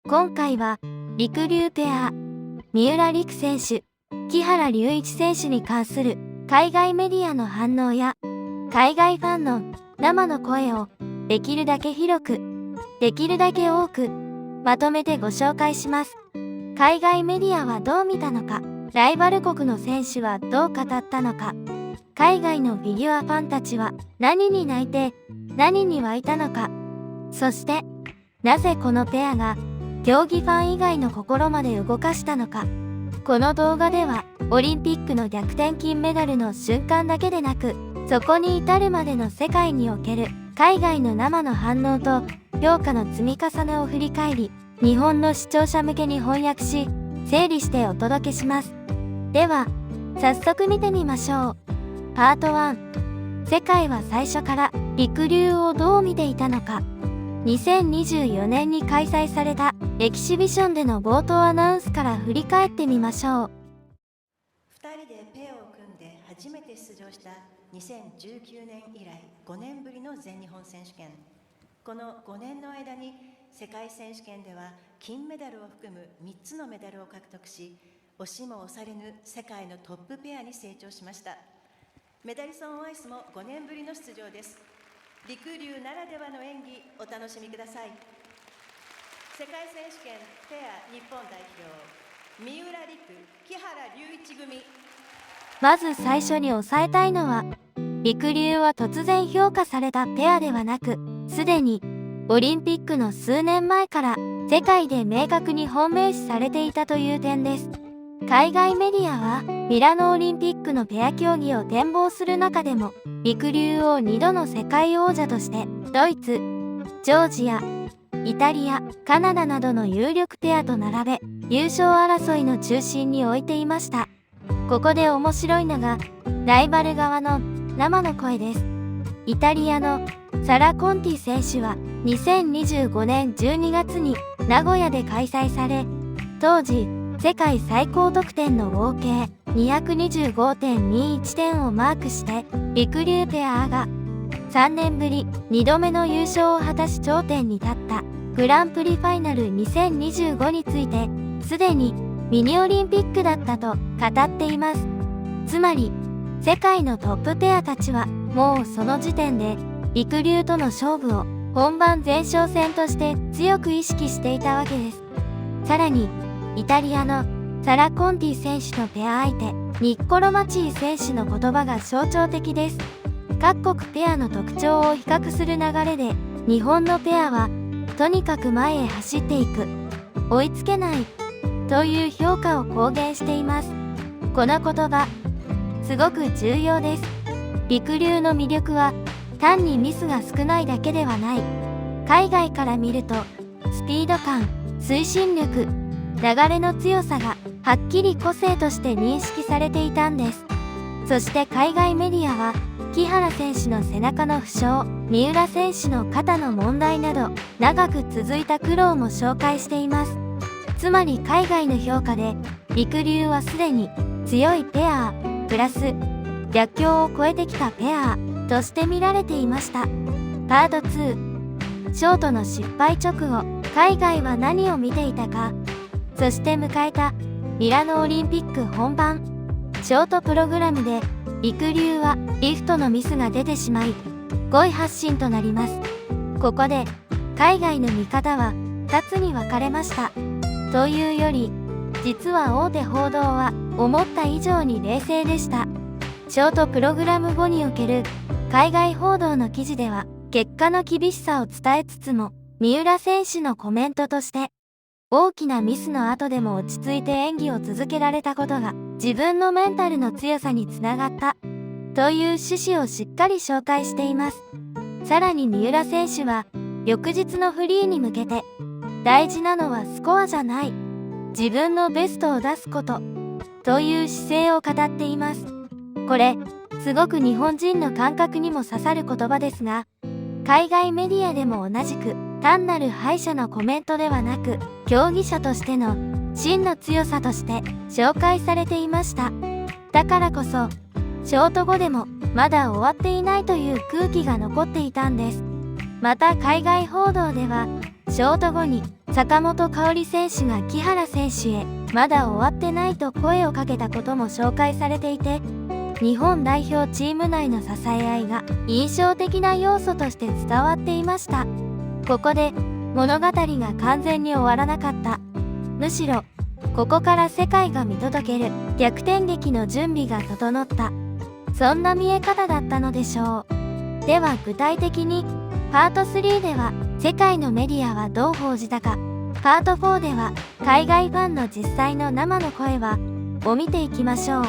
今回はりくりゅうペア、三浦璃来選手、木原龍一選手に関する海外メディアの反応や海外ファンの生の声をできるだけ広く、できるだけ多くまとめてご紹介します。海外メディアはどう見たのか、ライバル国の選手はどう語ったのか、海外のフィギュアファンたちは何に泣いて何に湧いたのか、そしてなぜこのペアが競技ファン以外の心まで動かしたのか。この動画ではオリンピックの逆転金メダルの瞬間だけでなく、そこに至るまでの世界における海外の生の反応と評価の積み重ねを振り返り、日本の視聴者向けに翻訳し、整理してお届けします。では早速見てみましょう。パート1、世界は最初からりくりゅうをどう見ていたのか。2024年に開催されたエキシビションでの冒頭アナウンスから振り返ってみましょう。2人でペアを組んで初めて出場した2019年以来5年ぶりの全日本選手権。この5年の間に世界選手権では金メダルを含む3つのメダルを獲得し、押しも押されぬ世界のトップペアに成長しました。メダリソン・ワイスも5年ぶりの出場です。りくりゅうならではの演技お楽しみください。世界選手権ペア日本代表、三浦璃来・木原龍一組。まず最初に押さえたいのは、りくりゅうは突然評価されたペアではなく、すでにオリンピックの数年前から世界で明確に本命視されていたという点です。海外メディアはミラノオリンピックのペア競技を展望する中でも、りくりゅうを2度の世界王者としてドイツ、ジョージア、イタリア、カナダなどの有力ペアと並べ、優勝争いの中心に置いていました。ここで面白いのがライバル側の生の声です。イタリアのサラ・コンティ選手は2025年12月に名古屋で開催され、当時世界最高得点の合計 225.21 点をマークして、りくりゅうペアが3年ぶり2度目の優勝を果たし頂点に立ったグランプリファイナル2025について、すでにミニオリンピックだったと語っています。つまり世界のトップペアたちはもうその時点でりくりゅうとの勝負を本番前哨戦として強く意識していたわけです。さらにイタリアのサラ・コンティ選手のペア相手ニッコロ・マチー選手の言葉が象徴的です。各国ペアの特徴を比較する流れで、日本のペアはとにかく前へ走っていく、追いつけないという評価を公言しています。この言葉すごく重要です。りくりゅうの魅力は単にミスが少ないだけではない。海外から見るとスピード感、推進力、流れの強さがはっきり個性として認識されていたんです。そして海外メディアは木原選手の背中の負傷、三浦選手の肩の問題など長く続いた苦労も紹介しています。つまり海外の評価でりくりゅうはすでに強いペアプラス逆境を超えてきたペアとして見られていました。パート2、ショートの失敗直後、海外は何を見ていたか。そして迎えたミラノオリンピック本番、ショートプログラムでりくりゅうはリフトのミスが出てしまい5位発進となります。ここで海外の見方は2つに分かれました。というより実は大手報道は思った以上に冷静でした。ショートプログラム後における海外報道の記事では結果の厳しさを伝えつつも、三浦選手のコメントとして大きなミスの後でも落ち着いて演技を続けられたことが自分のメンタルの強さにつながったという趣旨をしっかり紹介しています。さらに三浦選手は翌日のフリーに向けて、大事なのはスコアじゃない、自分のベストを出すことという姿勢を語っています。これすごく日本人の感覚にも刺さる言葉ですが、海外メディアでも同じく単なる敗者のコメントではなく、競技者としての真の強さとして紹介されていました。だからこそショート後でもまだ終わっていないという空気が残っていたんです。また海外報道ではショート後に坂本花織選手が木原選手へまだ終わってないと声をかけたことも紹介されていて、日本代表チーム内の支え合いが印象的な要素として伝わっていました。ここで物語が完全に終わらなかった。むしろここから世界が見届ける逆転劇の準備が整った、そんな見え方だったのでしょう。では具体的にパート3では世界のメディアはどう報じたか、パート4では海外ファンの実際の生の声はを見ていきましょう。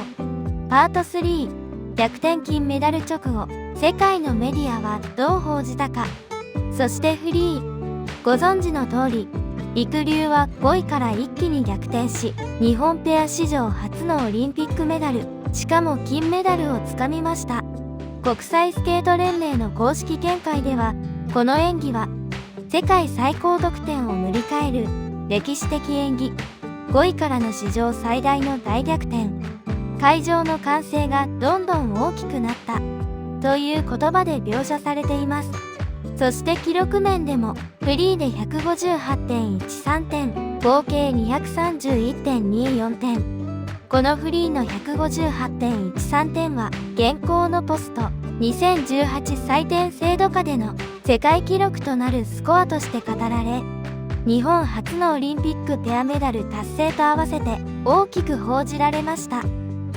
パート3、逆転金メダル直後、世界のメディアはどう報じたか。そしてフリー、ご存知の通りりくりゅうは5位から一気に逆転し、日本ペア史上初のオリンピックメダル、しかも金メダルをつかみました。国際スケート連盟の公式見解では、この演技は世界最高得点を塗り替える歴史的演技、5位からの史上最大の大逆転、会場の歓声がどんどん大きくなったという言葉で描写されています。そして記録面でもフリーで 158.13 点、合計 231.24 点。このフリーの 158.13 点は現行のポスト2018採点制度下での世界記録となるスコアとして語られ、日本初のオリンピックペアメダル達成と合わせて大きく報じられました。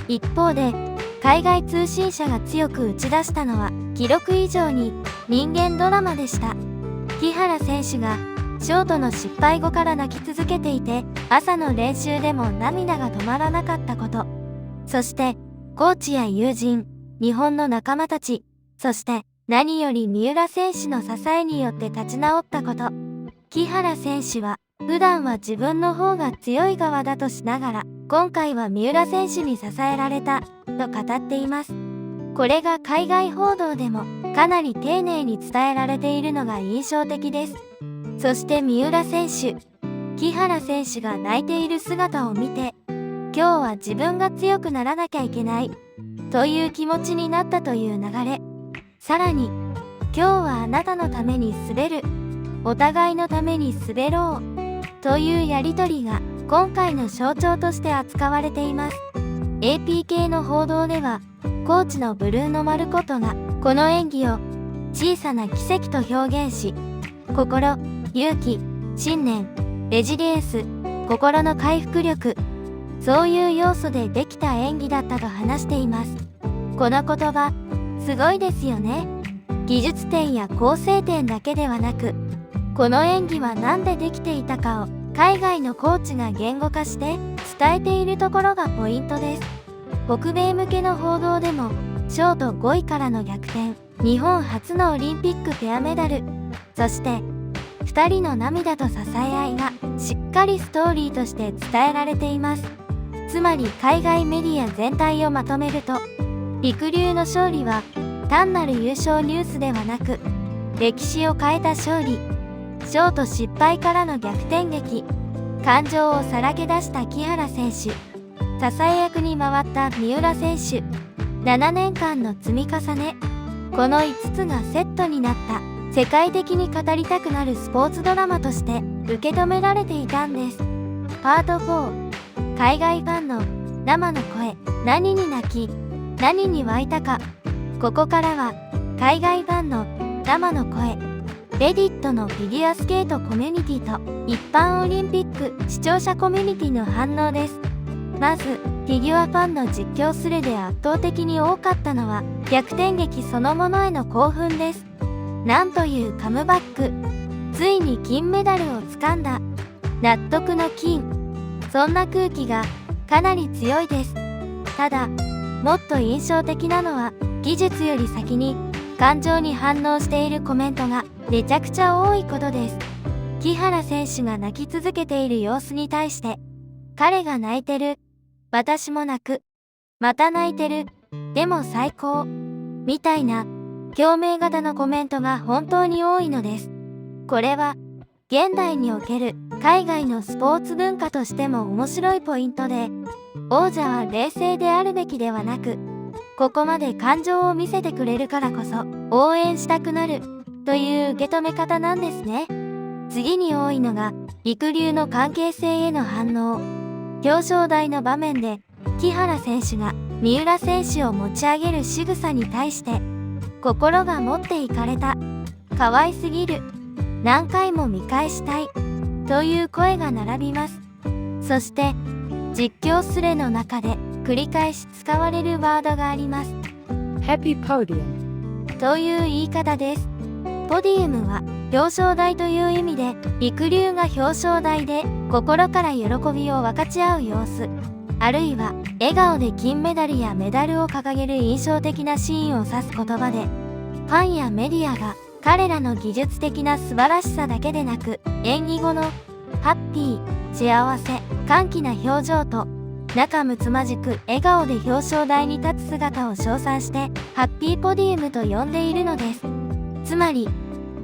一方で海外通信社が強く打ち出したのは記録以上に人間ドラマでした。木原選手がショートの失敗後から泣き続けていて、朝の練習でも涙が止まらなかったこと、そしてコーチや友人、日本の仲間たち、そして何より三浦選手の支えによって立ち直ったこと。木原選手は普段は自分の方が強い側だとしながら、今回は三浦選手に支えられたと語っています。これが海外報道でもかなり丁寧に伝えられているのが印象的です。そして三浦選手、木原選手が泣いている姿を見て、今日は自分が強くならなきゃいけないという気持ちになったという流れ。さらに、今日はあなたのために滑る、お互いのために滑ろうというやりとりが今回の象徴として扱われています。AP 系の報道では、コーチのブルーノ・マルコットがこの演技を小さな奇跡と表現し、心、勇気、信念、レジリエンス、心の回復力、そういう要素でできた演技だったと話しています。この言葉、すごいですよね。技術点や構成点だけではなく、この演技は何でできていたかを海外のコーチが言語化して伝えているところがポイントです。北米向けの報道でも、ショート5位からの逆転、日本初のオリンピックペアメダル、そして2人の涙と支え合いがしっかりストーリーとして伝えられています。つまり海外メディア全体をまとめると、りくりゅうの勝利は単なる優勝ニュースではなく、歴史を変えた勝利、ショート失敗からの逆転劇、感情をさらけ出した木原選手、支え役に回った三浦選手、7年間の積み重ね、この5つがセットになった世界的に語りたくなるスポーツドラマとして受け止められていたんです。パート4、海外ファンの生の声、何に泣き、何に湧いたか。ここからは海外ファンの生の声、レディットのフィギュアスケートコミュニティと一般オリンピック視聴者コミュニティの反応です。まずフィギュアファンの実況スレで圧倒的に多かったのは逆転劇そのものへの興奮です。なんというカムバック、ついに金メダルをつかんだ、納得の金、そんな空気がかなり強いです。ただもっと印象的なのは、技術より先に感情に反応しているコメントがめちゃくちゃ多いことです。木原選手が泣き続けている様子に対して、彼が泣いてる、私も泣く、また泣いてる、でも最高、みたいな共鳴型のコメントが本当に多いのです。これは現代における海外のスポーツ文化としても面白いポイントで、王者は冷静であるべきではなく、ここまで感情を見せてくれるからこそ応援したくなるという受け止め方なんですね。次に多いのがりくりゅうの関係性への反応。表彰台の場面で木原選手が三浦選手を持ち上げる仕草に対して心が持っていかれた、可愛すぎる、何回も見返したいという声が並びます。そして実況スレの中で繰り返し使われるワードがあります。Happy Podium という言い方です。ポディウムは表彰台という意味で、りくりゅうが表彰台で心から喜びを分かち合う様子、あるいは笑顔で金メダルやメダルを掲げる印象的なシーンを指す言葉で、ファンやメディアが彼らの技術的な素晴らしさだけでなく、演技後のハッピー、幸せ、歓喜な表情と仲睦まじく笑顔で表彰台に立つ姿を称賛してハッピーポディウムと呼んでいるのです。つまり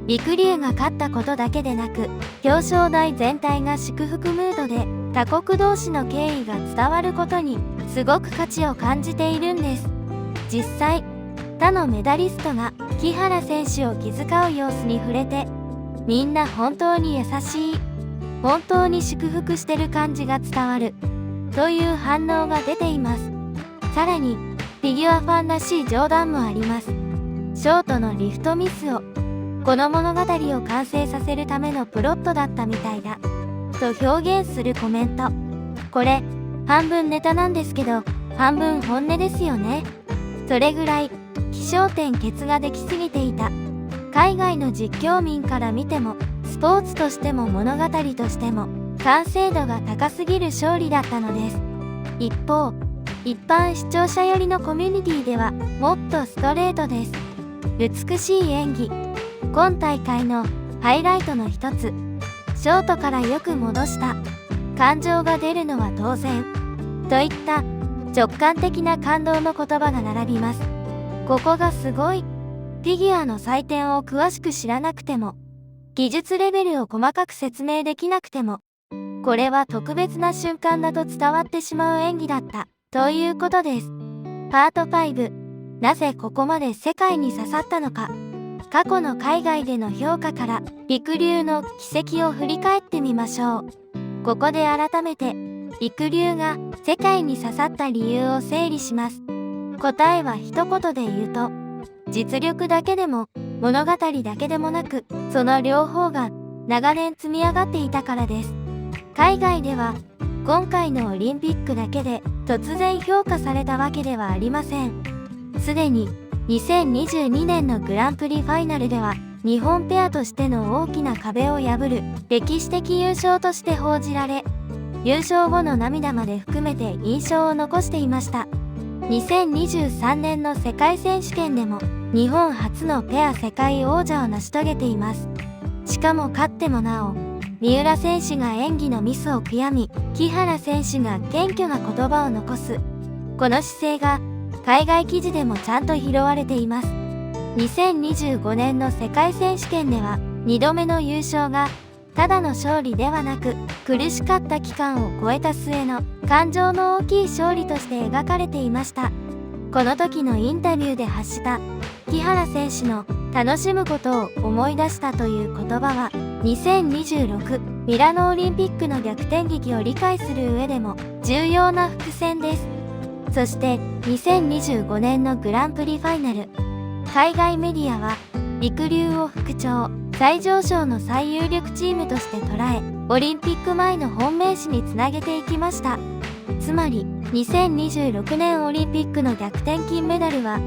りくりゅうが勝ったことだけでなく、表彰台全体が祝福ムードで他国同士の敬意が伝わることにすごく価値を感じているんです。実際他のメダリストが木原選手を気遣う様子に触れて、みんな本当に優しい、本当に祝福してる感じが伝わるという反応が出ています。さらにフィギュアファンらしい冗談もあります。ショートのリフトミスをこの物語を完成させるためのプロットだったみたいだと表現するコメント。これ半分ネタなんですけど半分本音ですよね。それぐらい起承転結ができすぎていた。海外の実況民から見てもスポーツとしても物語としても完成度が高すぎる勝利だったのです。一方一般視聴者寄りのコミュニティではもっとストレートです。美しい演技、今大会のハイライトの一つ、ショートからよく戻した、感情が出るのは当然といった直感的な感動の言葉が並びます。ここがすごい。フィギュアの採点を詳しく知らなくても、技術レベルを細かく説明できなくても、これは特別な瞬間だと伝わってしまう演技だったということです。パート5、なぜここまで世界に刺さったのか。過去の海外での評価からりくりゅうの軌跡を振り返ってみましょう。ここで改めてりくりゅうが世界に刺さった理由を整理します。答えは一言で言うと、実力だけでも物語だけでもなく、その両方が長年積み上がっていたからです。海外では今回のオリンピックだけで突然評価されたわけではありません。すでに2022年のグランプリファイナルでは日本ペアとしての大きな壁を破る歴史的優勝として報じられ、優勝後の涙まで含めて印象を残していました。2023年の世界選手権でも日本初のペア世界王者を成し遂げています。しかも勝ってもなお、三浦選手が演技のミスを悔やみ、木原選手が謙虚な言葉を残す。この姿勢が海外記事でもちゃんと拾われています。2025年の世界選手権では2度目の優勝がただの勝利ではなく、苦しかった期間を超えた末の感情の大きい勝利として描かれていました。この時のインタビューで発した木原選手の楽しむことを思い出したという言葉は、2026ミラノオリンピックの逆転劇を理解する上でも重要な伏線です。そして2025年のグランプリファイナル、海外メディアはりくりゅうを復調最上昇の最有力チームとして捉え、オリンピック前の本命視につなげていきました。つまり2026年オリンピックの逆転金メダルは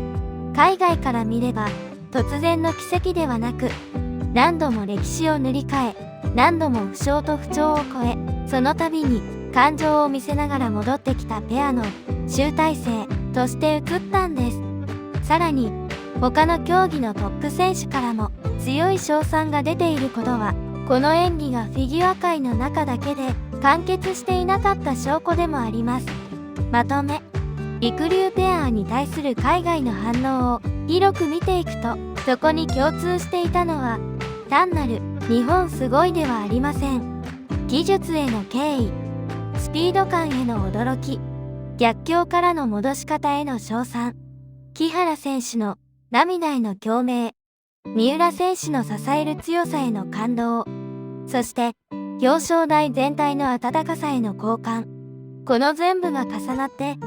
海外から見れば突然の奇跡ではなく、何度も歴史を塗り替え、何度も負傷と不調を超え、その度に感情を見せながら戻ってきたペアの集大成として映ったんです。さらに他の競技のトップ選手からも強い称賛が出ていることは、この演技がフィギュア界の中だけで完結していなかった証拠でもあります。まとめ、りくりゅうペアに対する海外の反応を広く見ていくと、そこに共通していたのは単なる日本すごいではありません。技術への敬意、スピード感への驚き、逆境からの戻し方への称賛、木原選手の涙への共鳴、三浦選手の支える強さへの感動、そして表彰台全体の温かさへの交換。この全部が重なって、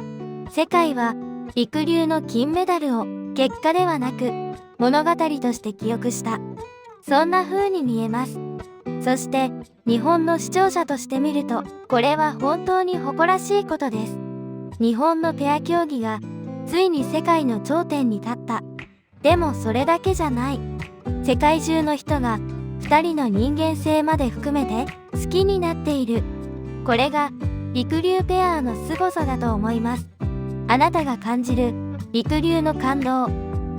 世界は陸流の金メダルを結果ではなく物語として記憶した。そんな風に見えます。そして日本の視聴者として見ると、これは本当に誇らしいことです。日本のペア競技がついに世界の頂点に立った。でもそれだけじゃない。世界中の人が2人の人間性まで含めて好きになっている。これが陸流ペアの凄さだと思います。あなたが感じる陸流の感動、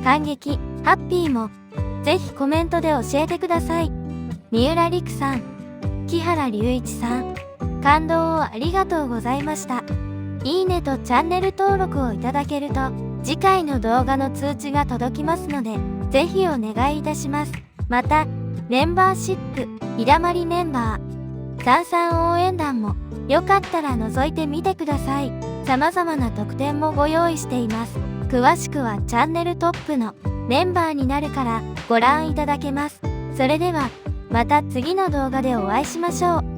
感激、ハッピーもぜひコメントで教えてください。三浦璃来さん、木原龍一さん、感動をありがとうございました。いいねとチャンネル登録をいただけると次回の動画の通知が届きますので、ぜひお願いいたします。また、メンバーシップ、日だまりメンバー、さんさん応援団もよかったら覗いてみてください。様々な特典もご用意しています。詳しくはチャンネルトップのメンバーになるからご覧いただけます。それでは、また次の動画でお会いしましょう。